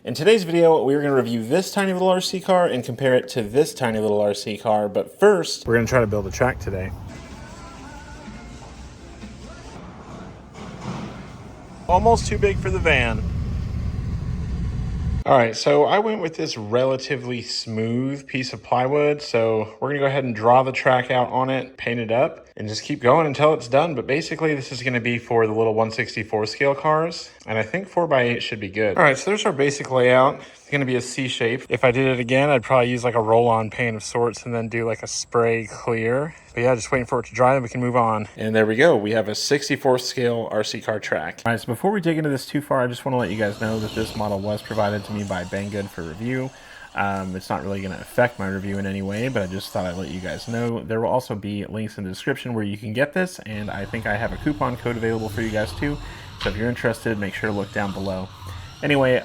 In today's video, we're going to review this tiny little RC car and compare it to this tiny little RC car, but first, we're going to try to build a track today. Almost too big for the van. All right, so I went with this relatively smooth piece of plywood. So we're gonna go ahead and draw the track out on it, paint it up, and just keep going until it's done. But basically this is gonna be for the little 1/64 scale cars. And I think 4x8 should be good. All right, so there's our basic layout. It's gonna be a C shape. If I did it again, I'd probably use like a roll-on paint of sorts and then do like a spray clear. But yeah, just waiting for it to dry and we can move on. And there we go. We have a 64th scale RC car track. All right, so before we dig into this too far, I just want to let you guys know that this model was provided to me by Bangood for review. It's not really going to affect my review in any way, but I just thought I'd let you guys know. There will also be links in the description where you can get this, and I think I have a coupon code available for you guys too. So if you're interested, make sure to look down below. Anyway,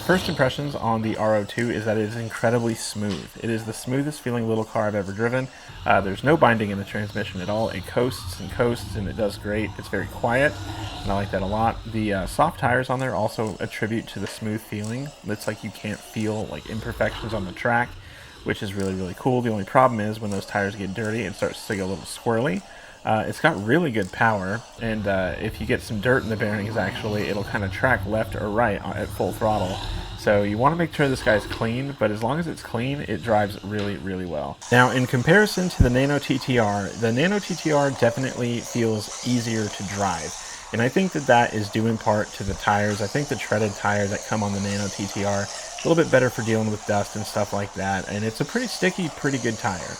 first impressions on the R02 is that it is incredibly smooth. It is the smoothest feeling little car I've ever driven. There's no binding in the transmission at all. It coasts and it does great. It's very quiet, and I like that a lot. The soft tires on there also attribute to the smooth feeling. It's like you can't feel like imperfections on the track, which is really, really cool. The only problem is when those tires get dirty, it starts to get a little squirrely. It's got really good power, and if you get some dirt in the bearings, actually, it'll kind of track left or right at full throttle. So you want to make sure this guy's clean, but as long as it's clean, it drives really, really well. Now, in comparison to the Nano TTR, the Nano TTR definitely feels easier to drive. And I think that that is due in part to the tires. I think the treaded tires that come on the Nano TTR, a little bit better for dealing with dust and stuff like that. And it's a pretty sticky, pretty good tire.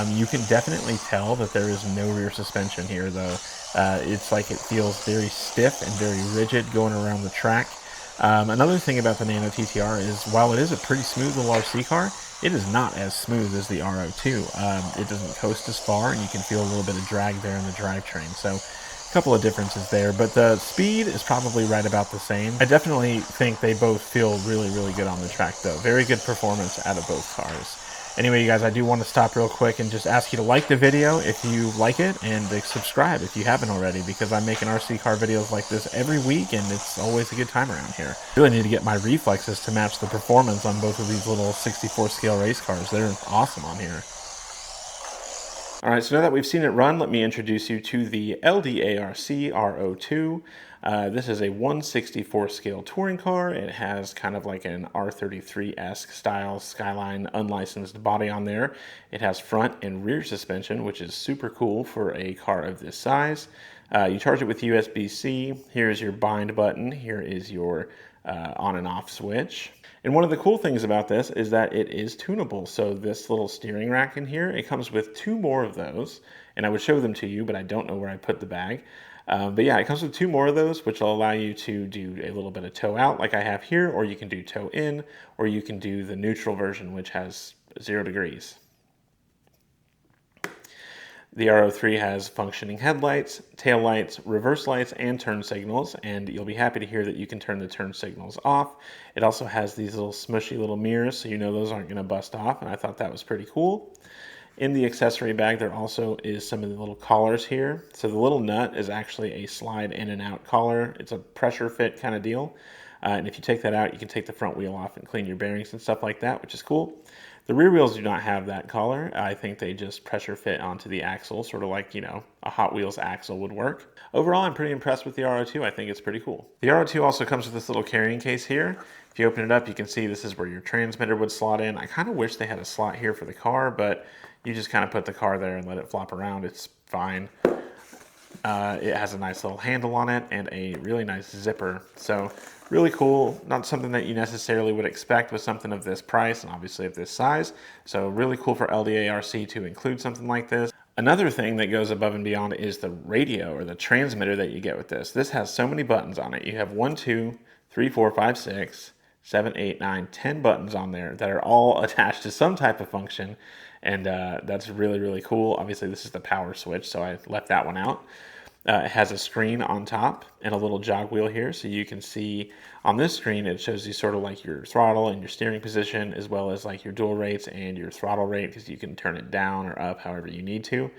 You can definitely tell that there is no rear suspension here, though. It's like it feels very stiff and very rigid going around the track. Another thing about the Nano TTR is while it is a pretty smooth little RC car, it is not as smooth as the R02. It doesn't coast as far, and you can feel a little bit of drag there in the drivetrain. So a couple of differences there, but the speed is probably right about the same. I definitely think they both feel really, really good on the track, though. Very good performance out of both cars. Anyway, you guys, I do want to stop real quick and just ask you to like the video if you like it, and subscribe if you haven't already, because I'm making RC car videos like this every week, and it's always a good time around here. I really need to get my reflexes to match the performance on both of these little 64 scale race cars. They're awesome on here. All right, so now that we've seen it run, let me introduce you to the LDARC R02. This is a 1/64 scale touring car. It has kind of like an R33-esque style Skyline unlicensed body on there. It has front and rear suspension, which is super cool for a car of this size. You charge it with USB-C. Here's your bind button. Here is your on and off switch. And one of the cool things about this is that it is tunable. So this little steering rack in here, it comes with 2 more of those, and I would show them to you, but I don't know where I put the bag. But yeah, it comes with 2 more of those, which will allow you to do a little bit of toe out like I have here, or you can do toe in, or you can do the neutral version, which has 0 degrees. The R03 has functioning headlights, tail lights, reverse lights, and turn signals, and you'll be happy to hear that you can turn the turn signals off. It also has these little smushy little mirrors, so you know those aren't going to bust off, and I thought that was pretty cool. In the accessory bag, there also is some of the little collars here. So the little nut is actually a slide in and out collar. It's a pressure fit kind of deal. And if you take that out, you can take the front wheel off and clean your bearings and stuff like that, which is cool. The rear wheels do not have that collar. I think they just pressure fit onto the axle, sort of like, you know, a Hot Wheels axle would work. Overall, I'm pretty impressed with the R02. I think it's pretty cool. The R02 also comes with this little carrying case here. If you open it up, you can see this is where your transmitter would slot in. I kind of wish they had a slot here for the car, but you just kind of put the car there and let it flop around. It's fine. It has a nice little handle on it and a really nice zipper. So really cool. Not something that you necessarily would expect with something of this price and obviously of this size. So really cool for LDARC to include something like this. Another thing that goes above and beyond is the radio or the transmitter that you get with this. This has so many buttons on it. You have 1, 2, 3, 4, 5, 6, 7, 8, 9, 10 buttons on there that are all attached to some type of function. And that's really, really cool. Obviously, this is the power switch, so I left that one out. It has a screen on top and a little jog wheel here, so you can see on this screen it shows you sort of like your throttle and your steering position, as well as like your dual rates and your throttle rate, because you can turn it down or up however you need to.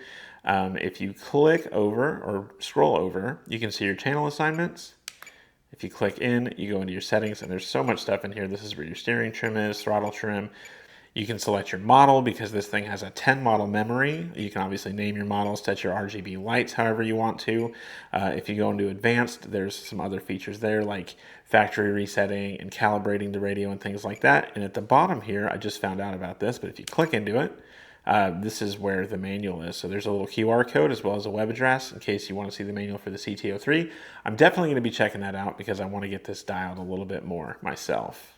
If you click over or scroll over, you can see your channel assignments, If you click in, you go into your settings, and there's so much stuff in here. This is where your steering trim is, throttle trim. You can select your model because this thing has a 10 model memory. You can obviously name your models, set your RGB lights however you want to. If you go into advanced, there's some other features there like factory resetting and calibrating the radio and things like that. And at the bottom here, I just found out about this, but if you click into it, this is where the manual is. So there's a little QR code as well as a web address in case you want to see the manual for the CT03. I'm definitely going to be checking that out because I want to get this dialed a little bit more myself.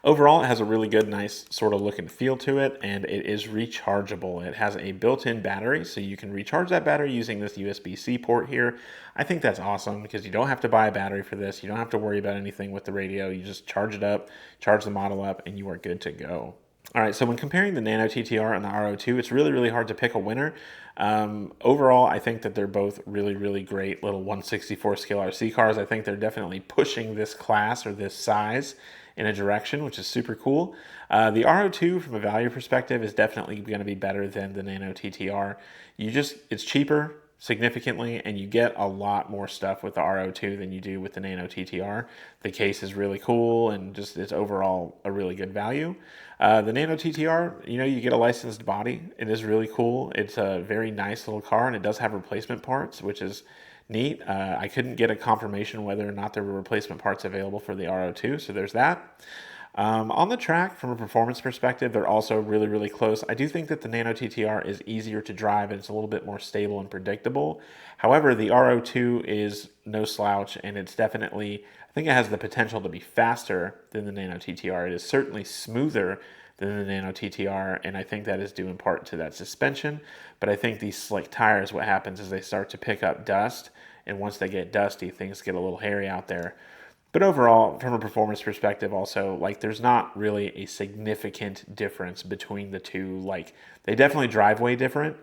Overall, it has a really good, nice sort of look and feel to it, and it is rechargeable. It has a built-in battery, so you can recharge that battery using this USB-C port here. I think that's awesome because you don't have to buy a battery for this. You don't have to worry about anything with the radio. You just charge it up, charge the model up, and you are good to go. All right, so when comparing the Nano TTR and the R02, it's really, really hard to pick a winner. Overall, I think that they're both really, really great little 164 scale RC cars. I think they're definitely pushing this class or this size in a direction, which is super cool. The R02, from a value perspective, is definitely going to be better than the Nano TTR. It's cheaper significantly, and you get a lot more stuff with the R02 than you do with the Nano TTR. The case is really cool, and just it's overall a really good value. The Nano TTR, you get a licensed body. It is really cool. It's a very nice little car, and it does have replacement parts, which is neat. I couldn't get a confirmation whether or not there were replacement parts available for the R02, so there's that. On the track, from a performance perspective, they're also really, really close. I do think that the Nano TTR is easier to drive and it's a little bit more stable and predictable. However, the R02 is no slouch, and it's definitely, I think it has the potential to be faster than the Nano TTR. It is certainly smoother than the Nano TTR, and I think that is due in part to that suspension. But I think these slick tires, what happens is they start to pick up dust, and once they get dusty, things get a little hairy out there. But overall, from a performance perspective also, there's not really a significant difference between the two. They definitely drive way different.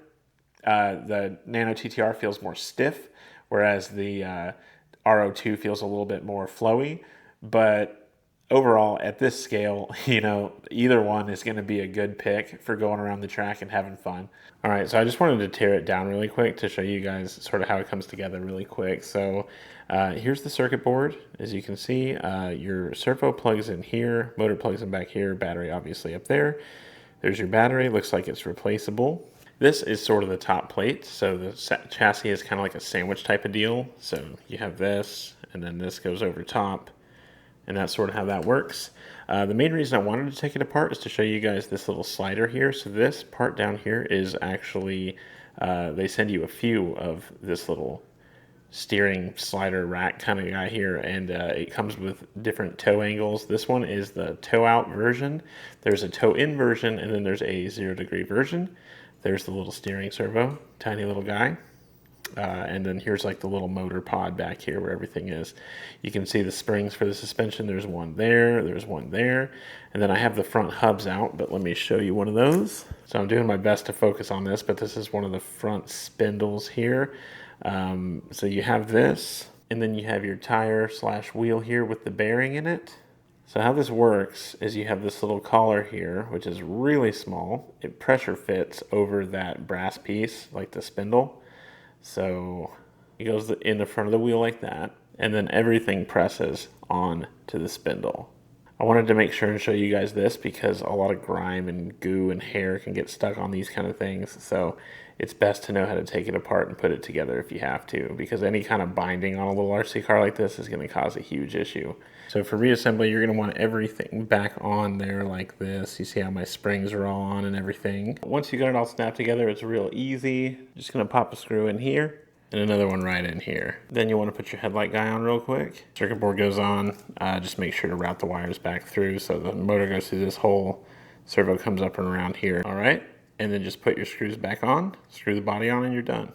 The Nano TTR feels more stiff, whereas the R02 feels a little bit more flowy. But overall, at this scale, either one is going to be a good pick for going around the track and having fun. All right, so I just wanted to tear it down really quick to show you guys sort of how it comes together really quick. So here's the circuit board. As you can see, your servo plugs in here, motor plugs in back here, battery obviously up there. There's your battery. Looks like it's replaceable. This is sort of the top plate, so the chassis is kind of like a sandwich type of deal. So you have this, and then this goes over top, and that's sort of how that works. The main reason I wanted to take it apart is to show you guys this little slider here. So this part down here is actually, they send you a few of this little steering slider rack kind of guy here, and it comes with different toe angles. This one is the toe out version. There's a toe in version, and then there's a 0-degree version. There's the little steering servo, tiny little guy. And then here's the little motor pod back here where everything is. You can see the springs for the suspension. There's one there, there's one there. And then I have the front hubs out, but let me show you one of those. So I'm doing my best to focus on this, but this is one of the front spindles here. So you have this, and then you have your tire / wheel here with the bearing in it. So how this works is you have this little collar here, which is really small. It pressure fits over that brass piece, like the spindle. So it goes in the front of the wheel like that, and then everything presses on to the spindle. I wanted to make sure and show you guys this because a lot of grime and goo and hair can get stuck on these kind of things. So it's best to know how to take it apart and put it together if you have to, because any kind of binding on a little RC car like this is going to cause a huge issue. So for reassembly, you're going to want everything back on there like this. You see how my springs are all on and everything. Once you got it all snapped together, it's real easy. Just going to pop a screw in here and another one right in here. Then you want to put your headlight guy on real quick. Circuit board goes on. Just make sure to route the wires back through so the motor goes through this hole. Servo comes up and around here. All right. And then just put your screws back on, screw the body on, and you're done.